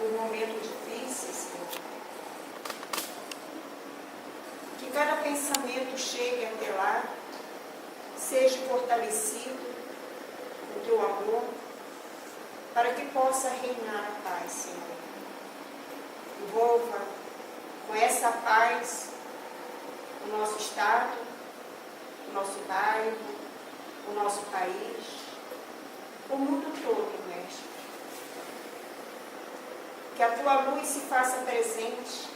por momentos difíceis, Senhor. Que cada pensamento chegue até lá, seja fortalecido o teu amor, para que possa reinar a paz, Senhor. Envolva com essa paz o nosso estado, o nosso bairro, o nosso país, o mundo todo, Mestre. Que a tua luz se faça presente,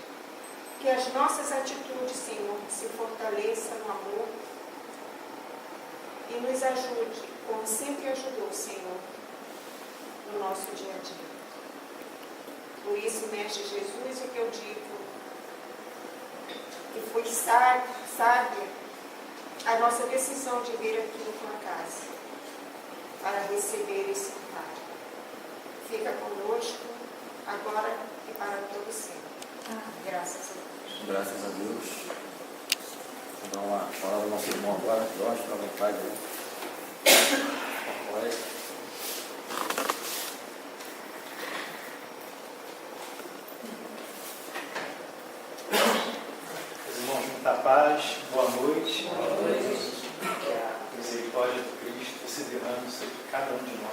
que as nossas atitudes, Senhor, se fortaleçam no amor e nos ajude, como sempre ajudou, Senhor, no nosso dia a dia. Por isso, Mestre Jesus, o que eu digo, que foi sábia a nossa decisão de vir aqui na tua casa, para receber esse Pai. Fica conosco, agora e para todo sempre. Graças a Deus. Graças a Deus. Vou dar uma palavra ao nosso irmão agora, Jorge, para a vontade aí. Irmãos, muita paz, boa noite. Boa noite. Que a misericórdia do Cristo se derrame sobre cada um de nós.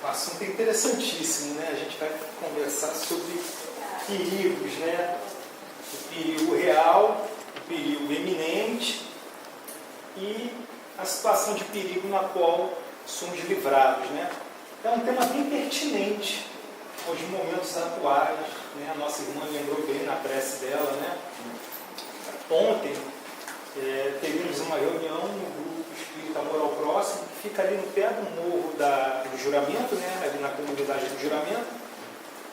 O assunto é interessantíssimo, né? A gente vai conversar sobre perigos, né? O perigo real, o perigo iminente e a situação de perigo na qual somos livrados, né? É um tema bem pertinente aos momentos atuais, né? A nossa irmã lembrou bem na prece dela, né? Ontem tivemos uma reunião no grupo Espírita Moral Próximo, que fica ali no pé do morro do Juramento, né? Ali na comunidade do Juramento.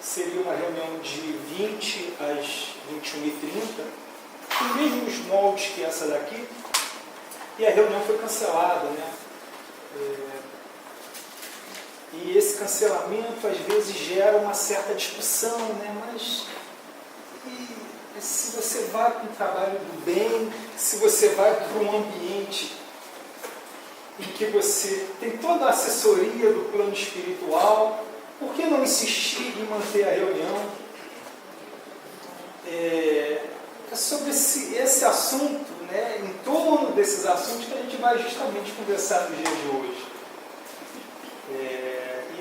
Seria uma reunião de 20 às 21h30, com os mesmos moldes que essa daqui, e a reunião foi cancelada, né? E esse cancelamento às vezes gera uma certa discussão, né? Mas se você vai para um trabalho do bem, se você vai para um ambiente em que você tem toda a assessoria do plano espiritual, por que não insistir em manter a reunião? É sobre esse assunto, né? Em torno desses assuntos que a gente vai justamente conversar no dia de hoje.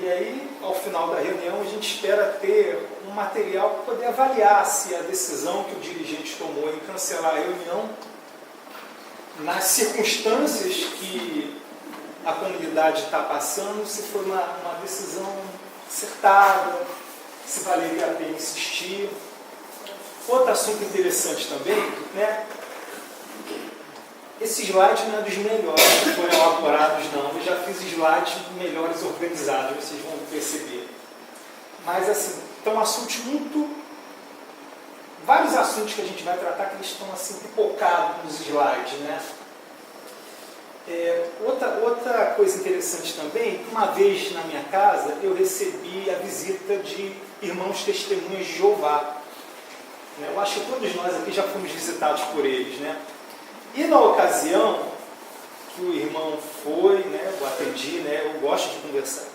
E aí, ao final da reunião, a gente espera ter um material para poder avaliar se a decisão que o dirigente tomou em cancelar a reunião, nas circunstâncias que a comunidade está passando, se foi uma decisão acertada, se valeria a pena insistir. Outro assunto interessante também, né? Esse slide não é dos melhores que foram elaborados, não. Eu já fiz slides melhores organizados, vocês vão perceber. Mas, assim, estão assuntos vários assuntos que a gente vai tratar que eles estão, assim, pipocados nos slides, né? Outra coisa interessante também, uma vez na minha casa, eu recebi a visita de irmãos testemunhas de Jeová. Eu acho que todos nós aqui já fomos visitados por eles, né? E na ocasião que o irmão foi, né, eu atendi, né, eu gosto de conversar.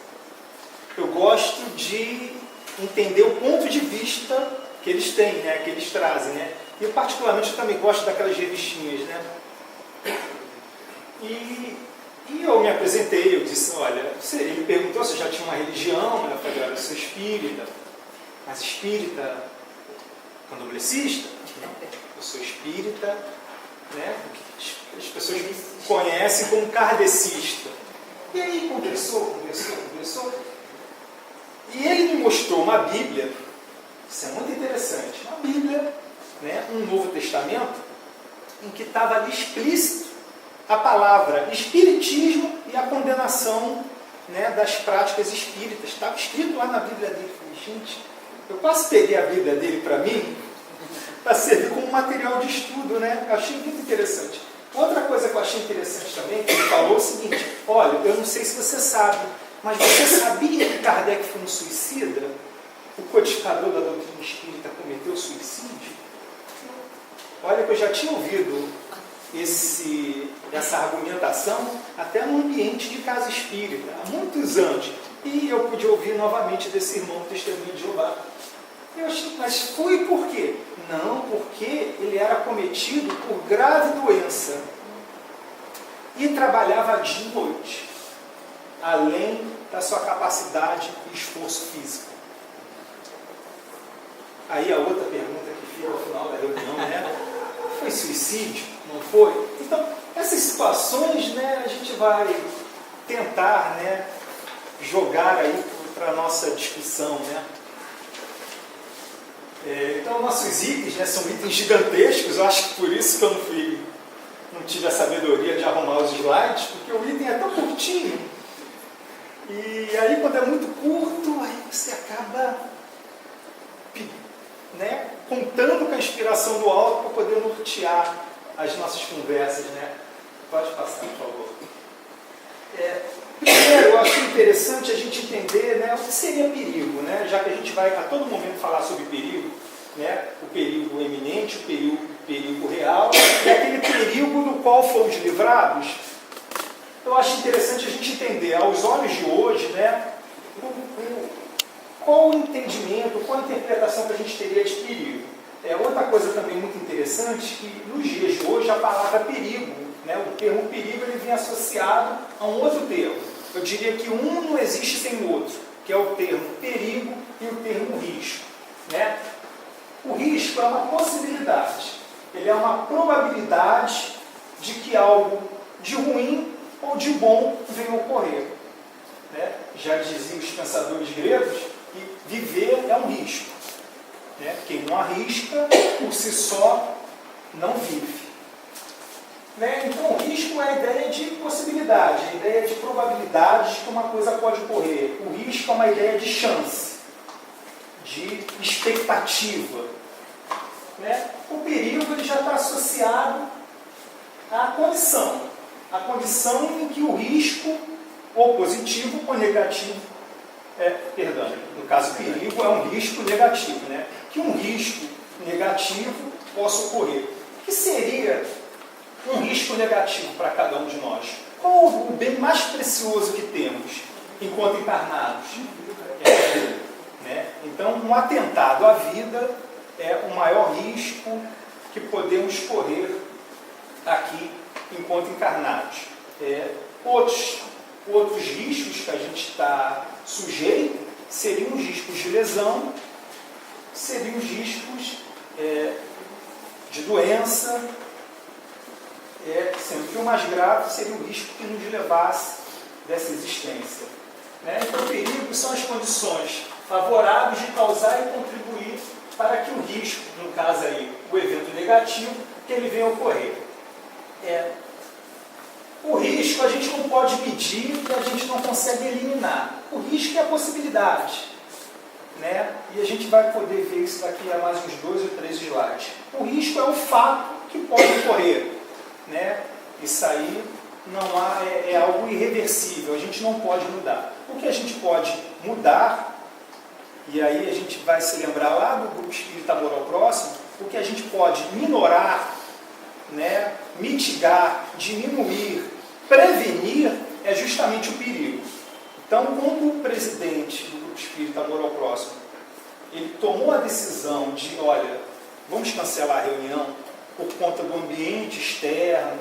Eu gosto de entender o ponto de vista que eles têm, né, que eles trazem, né? E particularmente eu também gosto daquelas revistinhas, né? E eu me apresentei, eu disse, olha, ele perguntou se já tinha uma religião, eu falei, olha, eu sou espírita, mas espírita candomblessista? Não, eu sou espírita, né? As pessoas me conhecem como kardecista. E aí conversou. E ele me mostrou uma Bíblia, isso é muito interessante, uma Bíblia, né? Um Novo Testamento, em que estava ali explícito a palavra espiritismo e a condenação, né, das práticas espíritas. Estava escrito lá na Bíblia dele. Eu falei, gente, eu quase peguei a Bíblia dele para mim, para servir como material de estudo, né? Eu achei muito interessante. Outra coisa que eu achei interessante também, que ele falou o seguinte, olha, eu não sei se você sabe, mas você sabia que Kardec foi um suicida? O codificador da doutrina espírita cometeu suicídio? Olha que eu já tinha ouvido essa argumentação até no ambiente de casa espírita, há muitos anos. E eu pude ouvir novamente desse irmão testemunho de Jeová. Eu achei, mas foi por quê? Não, porque ele era acometido por grave doença e trabalhava dia e noite, além da sua capacidade e esforço físico. Aí a outra pergunta que fica ao final da reunião, né? Foi suicídio? Não foi? Então, essas situações, né, a gente vai tentar, né, jogar aí para a nossa discussão, né? Então, nossos itens, né, são itens gigantescos. Eu acho que por isso que eu não tive a sabedoria de arrumar os slides, porque o item é tão curtinho. E aí, quando é muito curto, aí você acaba, né, contando com a inspiração do alto para poder nortear as nossas conversas, né? Pode passar, por favor. Primeiro, eu acho interessante a gente entender, né, o que seria perigo, né? Já que a gente vai a todo momento falar sobre perigo, né? O perigo eminente, o perigo real, e aquele perigo do qual fomos livrados. Eu acho interessante a gente entender, aos olhos de hoje, né, qual o entendimento, qual a interpretação que a gente teria de perigo. Outra coisa também muito interessante, que nos dias de hoje a palavra perigo, né, o termo perigo, ele vem associado a um outro termo. Eu diria que um não existe sem o outro, que é o termo perigo e o termo risco, né? O risco é uma possibilidade, ele é uma probabilidade de que algo de ruim ou de bom venha a ocorrer, né? Já diziam os pensadores gregos que viver é um risco, né? Quem não arrisca, por si só, não vive. Né? Então, o risco é a ideia de possibilidade, a ideia de probabilidade de que uma coisa pode ocorrer. O risco é uma ideia de chance, de expectativa. Né? O perigo ele já está associado à condição em que o risco, ou positivo ou negativo, no caso, perigo é um risco negativo, né? Que um risco negativo possa ocorrer. O que seria um risco negativo para cada um de nós? Qual o bem mais precioso que temos enquanto encarnados? É a vida, né? Então, um atentado à vida é o maior risco que podemos correr aqui enquanto encarnados. Outros riscos que a gente está sujeito seriam os riscos de lesão, seriam os riscos de doença, sendo que o mais grave seria o risco que nos levasse dessa existência. Né? Então, perigos são as condições favoráveis de causar e contribuir para que o risco, no caso aí, o evento negativo, que ele venha a ocorrer. O risco a gente não pode medir e a gente não consegue eliminar. O risco é a possibilidade. Né? E a gente vai poder ver isso daqui a mais uns 2 ou 3 slides. O risco é o fato que pode ocorrer. Né? Isso aí é algo irreversível, a gente não pode mudar. O que a gente pode mudar, e aí a gente vai se lembrar lá do Grupo Espírita Amor ao Próximo, o que a gente pode minorar, né, mitigar, diminuir, prevenir, é justamente o perigo. Então, quando o presidente do Grupo Espírita Amor ao Próximo, ele tomou a decisão de, olha, vamos cancelar a reunião por conta do ambiente externo,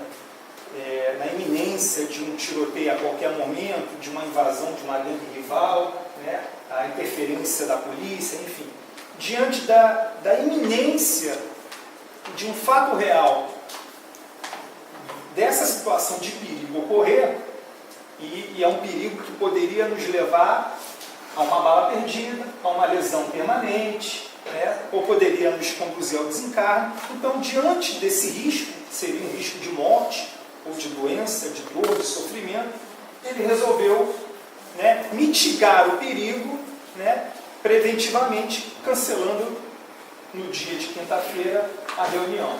na iminência de um tiroteio a qualquer momento, de uma invasão de uma gangue rival, né, a interferência da polícia, enfim. Diante da iminência de um fato real, dessa situação de perigo ocorrer, e é um perigo que poderia nos levar a uma bala perdida, a uma lesão permanente, né, ou poderia nos conduzir ao desencarne. Então, diante desse risco, seria um risco de morte, ou de doença, de dor, de sofrimento, ele resolveu, né, mitigar o perigo, né, preventivamente, cancelando no dia de quinta-feira a reunião.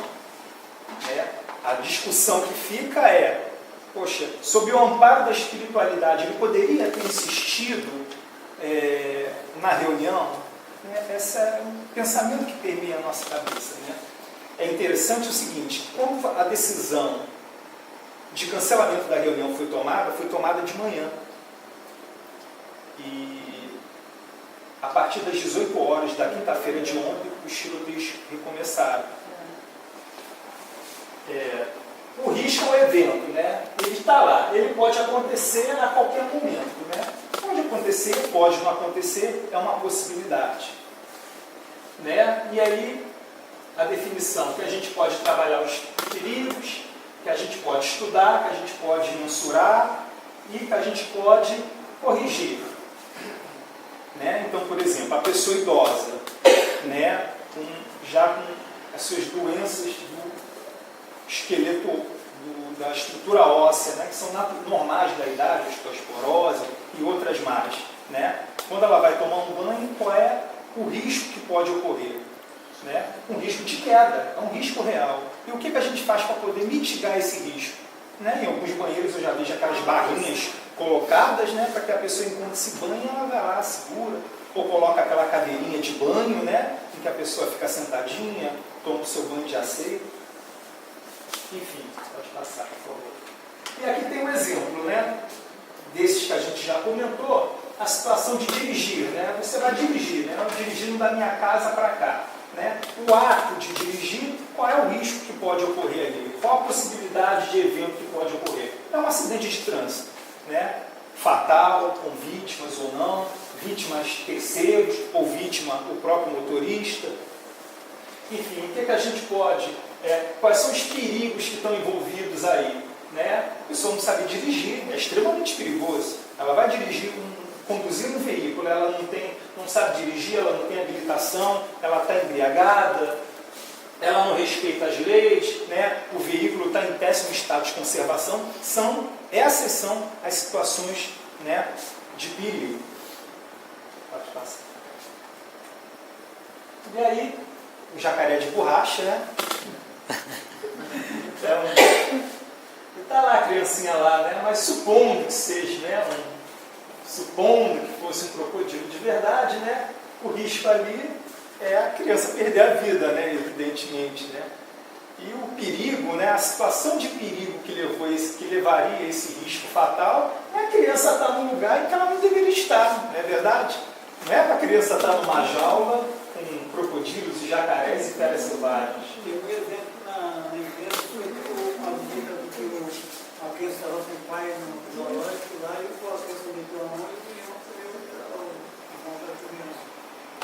A discussão que fica é, poxa, sob o amparo da espiritualidade, ele poderia ter insistido na reunião? Esse é um pensamento que permeia a nossa cabeça. Né? É interessante o seguinte, quando a decisão de cancelamento da reunião foi tomada de manhã. E a partir das 18 horas da quinta-feira de ontem, os tiroteios recomeçaram. O risco é o evento, né? Ele está lá, ele pode acontecer a qualquer momento, né? Pode acontecer, pode não acontecer, é uma possibilidade, né? E aí, a definição, que a gente pode trabalhar os perigos, que a gente pode estudar, que a gente pode mensurar e que a gente pode corrigir, né? Então, por exemplo, a pessoa idosa, né? Já com as suas doenças do esqueleto, da estrutura óssea, né, que são normais da idade, osteoporose e outras mais, né? Quando ela vai tomar um banho, qual é o risco que pode ocorrer? Né? Um risco de queda, é um risco real. E o que a gente faz para poder mitigar esse risco? Né? Em alguns banheiros eu já vejo aquelas barrinhas colocadas, né, para que a pessoa, enquanto se banha, ela vai lá, segura, ou coloca aquela cadeirinha de banho, né, em que a pessoa fica sentadinha, toma o seu banho de aceito. Enfim, pode passar, por favor. E aqui tem um exemplo, né, desses que a gente já comentou, a situação de dirigir, né? Você vai dirigir, né? Eu dirigindo da minha casa para cá, né? O ato de dirigir, qual é o risco que pode ocorrer ali? Qual a possibilidade de evento que pode ocorrer? É um acidente de trânsito, né? Fatal, com vítimas ou não, vítimas terceiros, ou vítima o próprio motorista. Enfim, o que a gente pode... quais são os perigos que estão envolvidos aí? Né? A pessoa não sabe dirigir, é extremamente perigoso. Ela vai conduzir um veículo, ela não sabe dirigir, ela não tem habilitação, ela está embriagada, ela não respeita as leis, né? O veículo está em péssimo estado de conservação. Essas são as situações, né, de perigo. Pode passar. E aí, o jacaré de borracha, né? Está lá a criancinha lá, né? Mas supondo que seja, né? Supondo que fosse um crocodilo de verdade, né? O risco ali é a criança perder a vida, né? Evidentemente, né? E o perigo, né? A situação de perigo que levaria a esse risco fatal é a criança estar num lugar em que ela não deveria estar, não é verdade? Não é para a criança estar numa jaula com crocodilos e jacarés e feras selvagens. Tem um exemplo na igreja, foi uma visita do que a criança estava com o pai no zoológico lá e o criança meteu a mão e o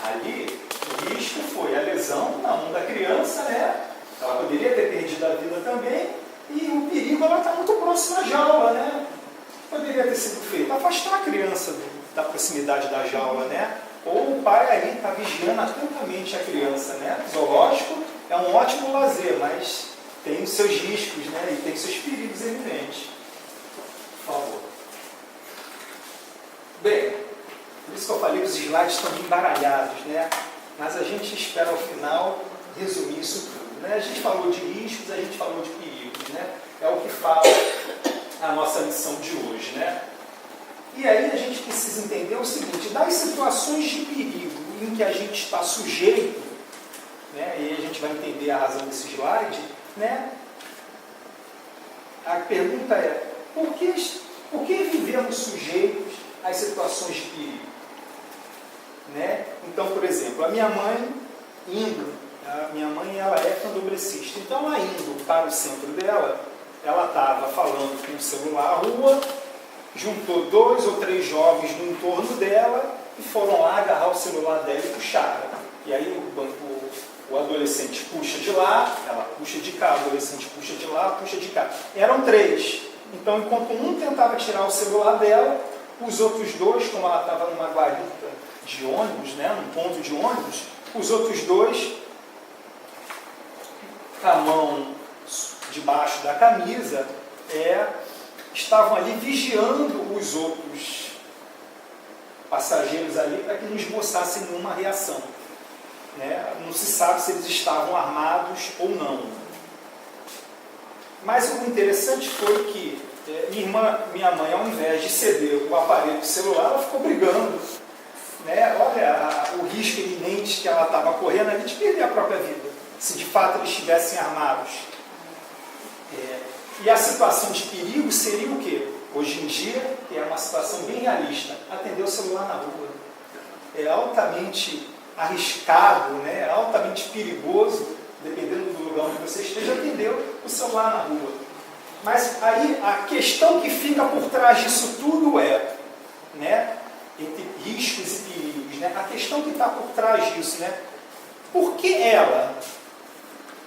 Ali, o risco foi a lesão na mão da criança, né? Ela poderia ter perdido a vida também, e o perigo, ela está muito próxima à jaula, né? Poderia ter sido feito afastar a criança da proximidade da jaula, né? Ou o pai ali está vigiando atentamente a criança, né? Zoológico é um ótimo lazer, mas tem os seus riscos, né? E tem seus perigos evidentes. Por favor. Bem, por isso que eu falei que os slides estão embaralhados, né? Mas a gente espera ao final resumir isso tudo, né? A gente falou de riscos, a gente falou de perigos, né? É o que fala a nossa lição de hoje, né? E aí a gente precisa entender o seguinte: das situações de perigo em que a gente está sujeito, né? E aí a gente vai entender a razão desse slide, né? A pergunta é: por que vivemos sujeitos às situações de perigo? Né? Então, por exemplo, a minha mãe ela é candomblecista, então ela indo para o centro dela, ela estava falando com o celular à rua, juntou 2 ou 3 jovens no entorno dela e foram lá agarrar o celular dela e puxaram. E aí o adolescente puxa de lá, ela puxa de cá, o adolescente puxa de lá, puxa de cá. Eram 3. Então, enquanto um tentava tirar o celular dela, os outros 2, como ela estava numa guarita de ônibus, né, num ponto de ônibus, os outros 2, com a mão debaixo da camisa, estavam ali vigiando os outros passageiros ali para que não esboçassem nenhuma reação. Né? Não se sabe se eles estavam armados ou não. Mas o interessante foi que minha mãe, ao invés de ceder o aparelho celular, ela ficou brigando. Né? Olha o risco iminente que ela estava correndo ali de perder a própria vida, se de fato eles estivessem armados. E a situação de perigo seria o quê? Hoje em dia, é uma situação bem realista, atender o celular na rua é altamente arriscado, né? É altamente perigoso, dependendo do lugar onde você esteja, atender o celular na rua. Mas aí a questão que fica por trás disso tudo é, né, entre riscos e perigos, né, a questão que está por trás disso, né, por que ela?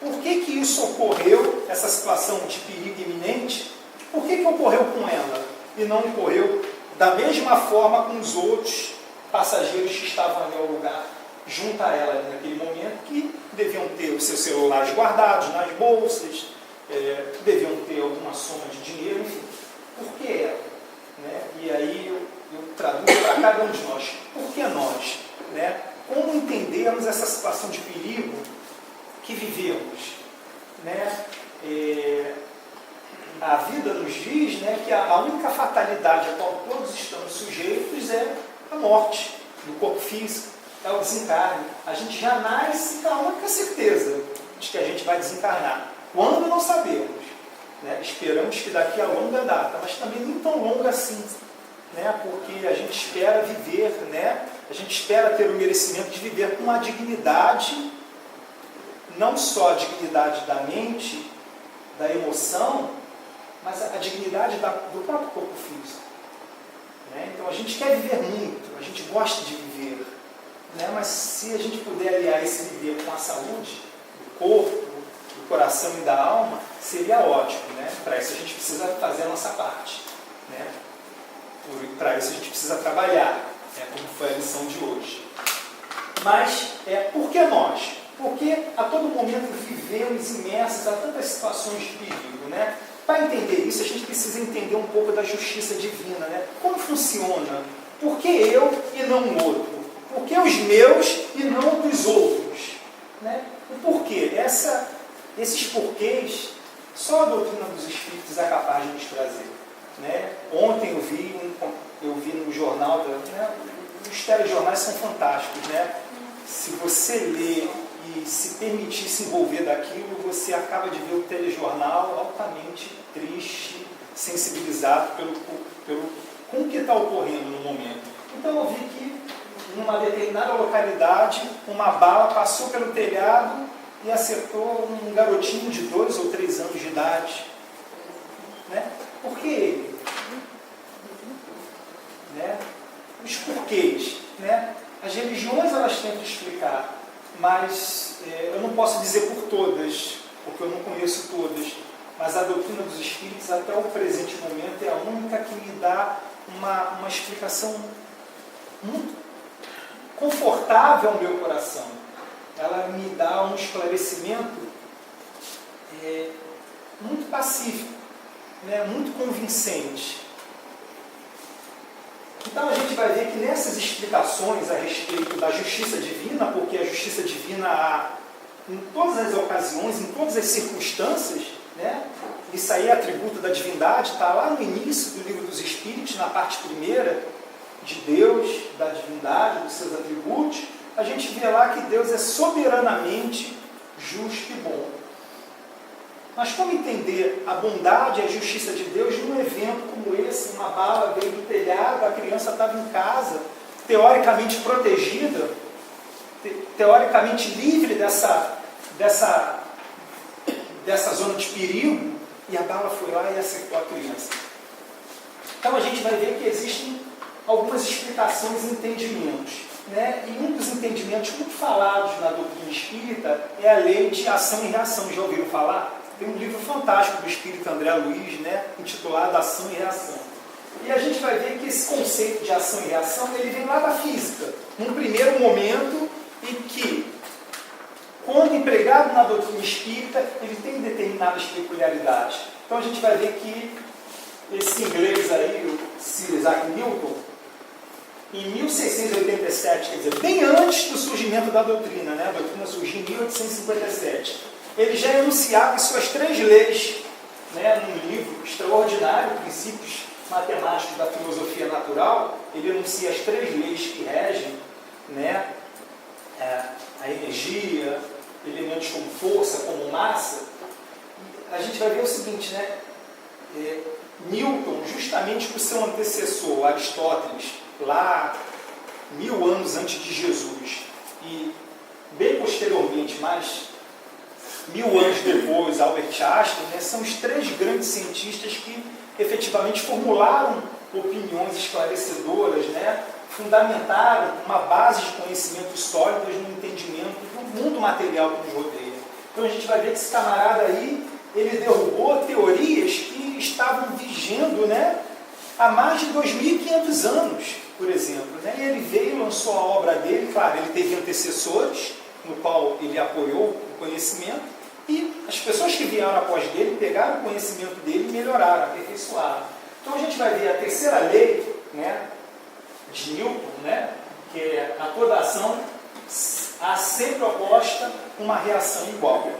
Por que isso ocorreu, essa situação de perigo iminente? Por que ocorreu com ela e não ocorreu da mesma forma com os outros passageiros que estavam ali ao lugar, junto a ela naquele momento, que deviam ter os seus celulares guardados nas bolsas, deviam ter alguma soma de dinheiro, enfim. Por que ela? Né? E aí eu traduzo para cada um de nós. Por que nós? Né? Como entendermos essa situação de perigo que vivemos? Né? A vida nos diz, né, que a única fatalidade a qual todos estamos sujeitos é a morte do corpo físico, é o desencarne. A gente já nasce com a única certeza de que a gente vai desencarnar. Quando não sabemos. Né? Esperamos que daqui a longa data, mas também não tão longa assim. Né? Porque a gente espera viver, né? A gente espera ter o merecimento de viver com uma dignidade, não só a dignidade da mente, da emoção, mas a dignidade do próprio corpo físico. Né? Então a gente quer viver muito, a gente gosta de viver, né? Mas se a gente puder aliar esse viver com a saúde do corpo, do coração e da alma, seria ótimo. Né? Para isso a gente precisa fazer a nossa parte. Né? Para isso a gente precisa trabalhar, né? Como foi a lição de hoje. Mas por que nós? Porque a todo momento vivemos imersos a tantas situações de perigo. Né? Para entender isso, a gente precisa entender um pouco da justiça divina. Né? Como funciona? Por que eu e não o outro? Por que os meus e não dos outros? Né? O porquê? Esses porquês, só a doutrina dos Espíritos é capaz de nos trazer. Né? Ontem eu vi no jornal, né? Os telejornais são fantásticos. Né? Se você ler e se permitir se envolver daquilo, você acaba de ver o telejornal altamente triste, sensibilizado com o que está ocorrendo no momento. Então eu vi que em uma determinada localidade, uma bala passou pelo telhado e acertou um garotinho de 2 ou 3 anos de idade. Né? Por que ele? Né? Os porquês. Né? As religiões elas tentam explicar, mas eu não posso dizer por todas, porque eu não conheço todas, mas a doutrina dos Espíritos, até o presente momento, é a única que me dá uma explicação muito confortável ao meu coração. Ela me dá um esclarecimento muito pacífico, né? Muito convincente. Então a gente vai ver que nessas explicações a respeito da justiça divina, porque a justiça divina há em todas as ocasiões, em todas as circunstâncias, né? Isso aí é atributo da divindade, está lá no início do Livro dos Espíritos, na parte primeira, de Deus, da divindade, dos seus atributos. A gente vê lá que Deus é soberanamente justo e bom. Mas como entender a bondade e a justiça de Deus num evento como esse? Uma bala veio do telhado, a criança estava em casa, teoricamente protegida, teoricamente livre dessa zona de perigo, e a bala foi lá e acertou a criança. Então a gente vai ver que existem algumas explicações e entendimentos. Né? E um dos entendimentos muito falados na doutrina espírita é a lei de ação e reação. Já ouviram falar? Tem um livro fantástico do espírito André Luiz, né, intitulado Ação e Reação. E a gente vai ver que esse conceito de ação e reação ele vem lá da física, num primeiro momento em que, quando empregado na doutrina espírita, ele tem determinadas peculiaridades. Então a gente vai ver que esse inglês aí, o Sir Isaac Newton, em 1687, quer dizer, bem antes do surgimento da doutrina, né? A doutrina surgiu em 1857. Ele já enunciava em suas 3 leis, né, num livro extraordinário, Princípios Matemáticos da Filosofia Natural. Ele enuncia as 3 leis que regem, né, a energia, elementos como força, como massa. E a gente vai ver o seguinte, né, Newton, justamente por seu antecessor, Aristóteles, lá 1000 anos antes de Jesus, e bem posteriormente, mais 1000 anos depois, Albert Einstein, né, são os 3 grandes cientistas que efetivamente formularam opiniões esclarecedoras, né, fundamentaram uma base de conhecimentos sólidas no entendimento do mundo material que nos rodeia. Então a gente vai ver que esse camarada aí, ele derrubou teorias que estavam vigendo, né, há mais de 2.500 anos, por exemplo. Né? E ele veio e lançou a obra dele, claro, ele teve antecessores, no qual ele apoiou o conhecimento, e as pessoas que vieram após dele pegaram o conhecimento dele e melhoraram, aperfeiçoaram. Então a gente vai ver a terceira lei, né, de Newton, né, que é a toda ação há sempre oposta uma reação igual.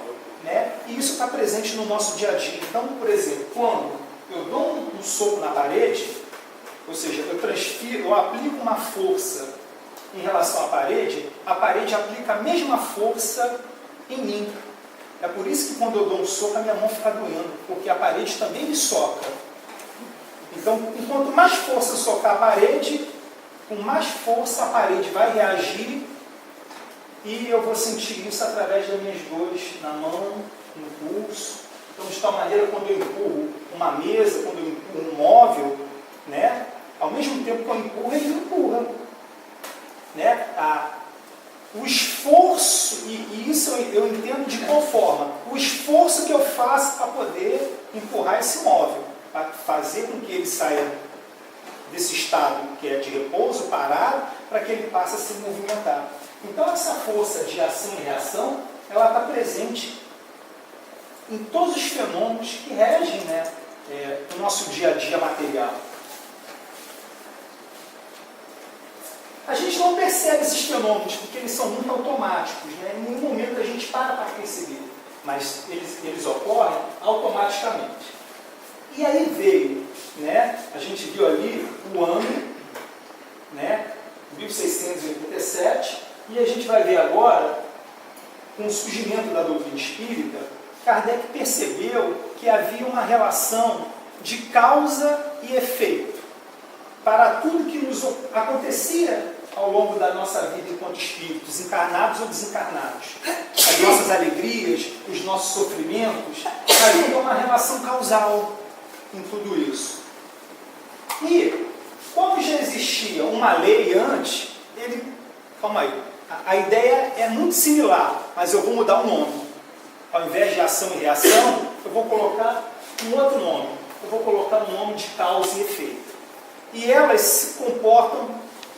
Né? E isso está presente no nosso dia a dia. Então, por exemplo, quando eu dou um soco na parede, ou seja, eu aplico uma força em relação à parede, a parede aplica a mesma força em mim. É por isso que quando eu dou um soco, a minha mão fica doendo, porque a parede também me soca. Então, quanto mais força eu socar a parede, com mais força a parede vai reagir e eu vou sentir isso através das minhas dores na mão, no pulso. Então, de tal maneira, quando eu empurro uma mesa, quando eu empurro um móvel, né, ao mesmo tempo que eu empurro, ele me empurra. Né? O esforço, e isso eu entendo de qual forma, o esforço que eu faço para poder empurrar esse móvel, para fazer com que ele saia desse estado que é de repouso, parado, para que ele passe a se movimentar. Então essa força de ação e reação, ela está presente em todos os fenômenos que regem, né, o nosso dia a dia material. A gente não percebe esses fenômenos, porque eles são muito automáticos, né? Em nenhum momento a gente para perceber, mas eles ocorrem automaticamente. E aí veio, né, a gente viu ali o ano, né, 1687, e a gente vai ver agora, com o surgimento da doutrina espírita, Kardec percebeu que havia uma relação de causa e efeito para tudo que nos acontecia ao longo da nossa vida enquanto espíritos, encarnados ou desencarnados. As nossas alegrias, os nossos sofrimentos, havia uma relação causal em tudo isso. E, como já existia uma lei antes, calma aí, a ideia é muito similar, mas eu vou mudar o nome. Ao invés de ação e reação, eu vou colocar um outro nome. Eu vou colocar um nome de causa e efeito. E elas se comportam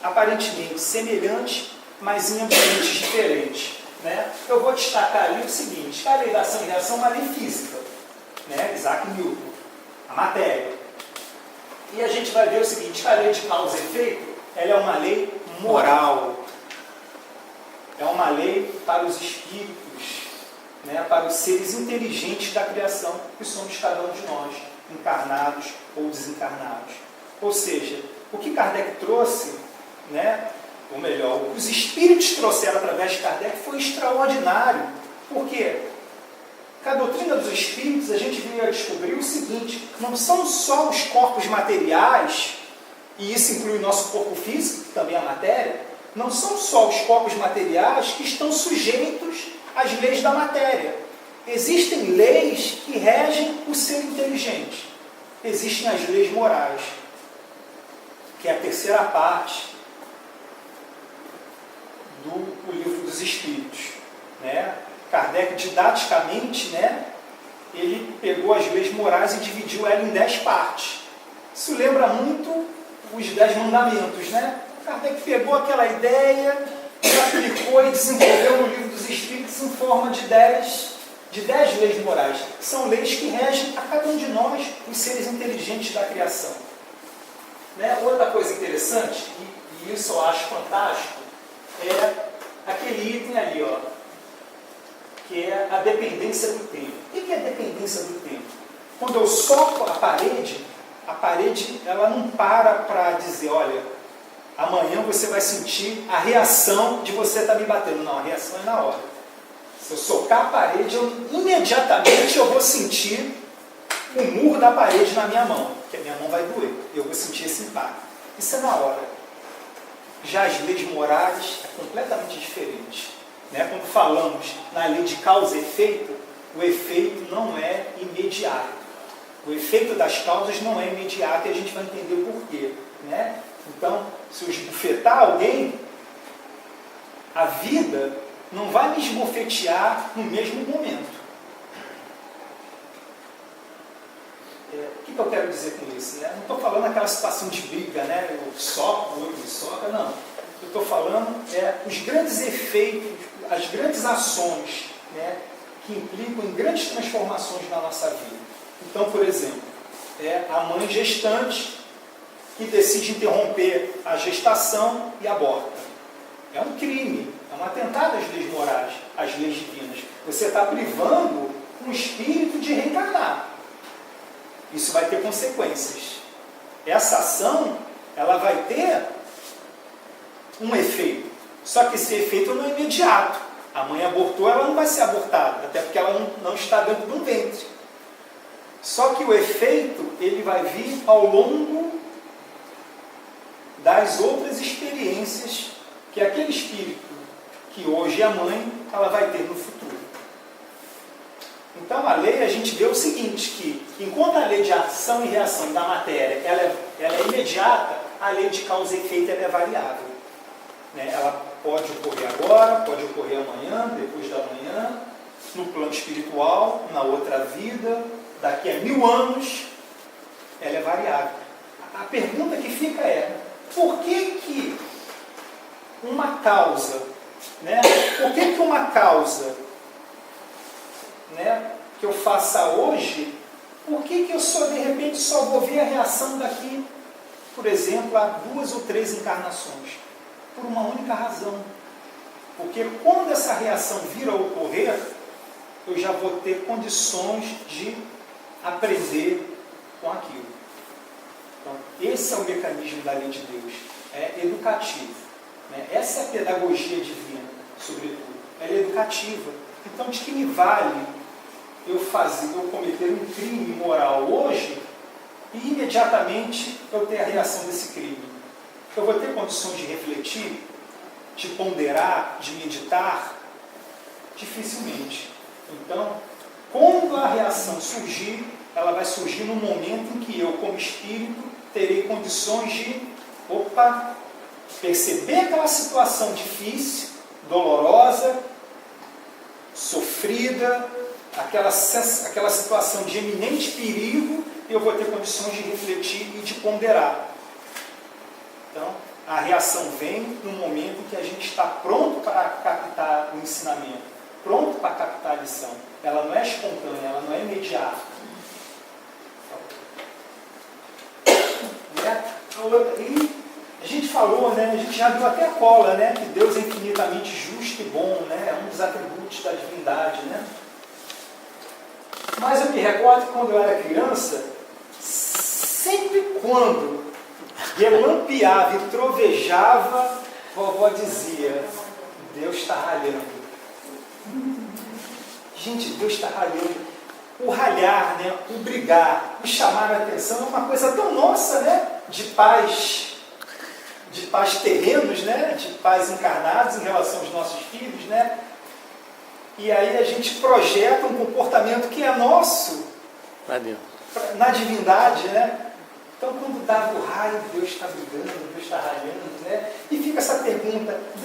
aparentemente semelhantes, mas em ambientes diferentes. Né? Eu vou destacar ali o seguinte, a lei da ação e reação é uma lei física, né? Isaac Newton, a matéria. E a gente vai ver o seguinte, a lei de causa e efeito, ela é uma lei moral. É uma lei para os espíritos, né? Para os seres inteligentes da criação, que somos cada um de nós, encarnados ou desencarnados. Ou seja, o que Kardec trouxe, né, ou melhor, o que os espíritos trouxeram através de Kardec foi extraordinário. Por quê? Com a doutrina dos espíritos, a gente veio a descobrir o seguinte, não são só os corpos materiais, e isso inclui o nosso corpo físico, que também é matéria, não são só os corpos materiais que estão sujeitos às leis da matéria. Existem leis que regem o ser inteligente. Existem as leis morais, que é a terceira parte do Livro dos Espíritos. Né? Kardec, didaticamente, né, ele pegou as leis morais e dividiu ela em 10 partes. Isso lembra muito os 10 mandamentos. Né? Kardec pegou aquela ideia, aplicou e desenvolveu no Livro dos Espíritos em forma de 10 leis morais. São leis que regem a cada um de nós, os seres inteligentes da criação. Né? Outra coisa interessante, e isso eu acho fantástico, é aquele item ali, ó, que é a dependência do tempo. O que é a dependência do tempo? Quando eu soco a parede ela não para dizer, olha, amanhã você vai sentir a reação de você estar me batendo. Não, a reação é na hora. Se eu socar a parede, imediatamente eu vou sentir o murro da parede na minha mão, que a minha mão vai doer, eu vou sentir esse impacto. Isso é na hora. Já as leis morais é completamente diferente. Né? Quando falamos na lei de causa e efeito, o efeito não é imediato. O efeito das causas não é imediato e a gente vai entender o porquê. Né? Então, se eu esbofetar alguém, a vida não vai me esbofetear no mesmo momento. O que eu quero dizer com isso? Né? Não estou falando aquela situação de briga, né? Eu soco, o outro me soca, não. Eu estou falando os grandes efeitos, as grandes ações, né? Que implicam em grandes transformações na nossa vida. Então, por exemplo, a mãe gestante que decide interromper a gestação e aborta. É um crime, é um atentado às leis morais, às leis divinas. Você está privando um espírito de reencarnar. Isso vai ter consequências. Essa ação, ela vai ter um efeito. Só que esse efeito não é imediato. A mãe abortou, ela não vai ser abortada, até porque ela não está dentro do ventre. Só que o efeito, ele vai vir ao longo das outras experiências que aquele espírito, que hoje é a mãe, ela vai ter no futuro. Então, a lei, a gente vê o seguinte, que enquanto a lei de ação e reação da matéria ela é imediata, a lei de causa e efeito ela é variável. Né? Ela pode ocorrer agora, pode ocorrer amanhã, depois da manhã, no plano espiritual, na outra vida, daqui a 1000 anos, ela é variável. A pergunta que fica por que uma causa, né? Por que uma causa, né, que eu faça hoje, por que eu de repente só vou ver a reação daqui, por exemplo, a 2 ou 3 encarnações? Por uma única razão. Porque quando essa reação vir a ocorrer, eu já vou ter condições de aprender com aquilo. Então, esse é o mecanismo da lei de Deus. É educativo. Né? Essa é a pedagogia divina, sobretudo. Ela é educativa. Então, de que me vale eu cometer um crime moral hoje e imediatamente eu ter a reação desse crime? Eu vou ter condições de refletir, de ponderar, de meditar? Dificilmente. Então, quando a reação surgir, ela vai surgir no momento em que eu, como espírito, terei condições de, perceber aquela situação difícil, dolorosa, sofrida, aquela situação de eminente perigo, e eu vou ter condições de refletir e de ponderar. Então, a reação vem no momento em que a gente está pronto para captar o ensinamento, pronto para captar a lição. Ela não é espontânea, ela não é imediata. E a gente falou, né, a gente já viu até a cola, né, que Deus é infinitamente justo e bom, né, é um dos atributos da divindade. Né? Mas eu me recordo que quando eu era criança, sempre quando relampeava e trovejava, vovó dizia: Deus está ralhando. Gente, Deus está ralhando. O ralhar, né, o brigar, o chamar a atenção é uma coisa tão nossa, né, de pais terrenos, né, de pais encarnados em relação aos nossos filhos, né? E aí a gente projeta um comportamento que é nosso na divindade, né? Então, quando dá o raio, Deus está brigando, Deus está ralhando, né? E fica essa pergunta: Deus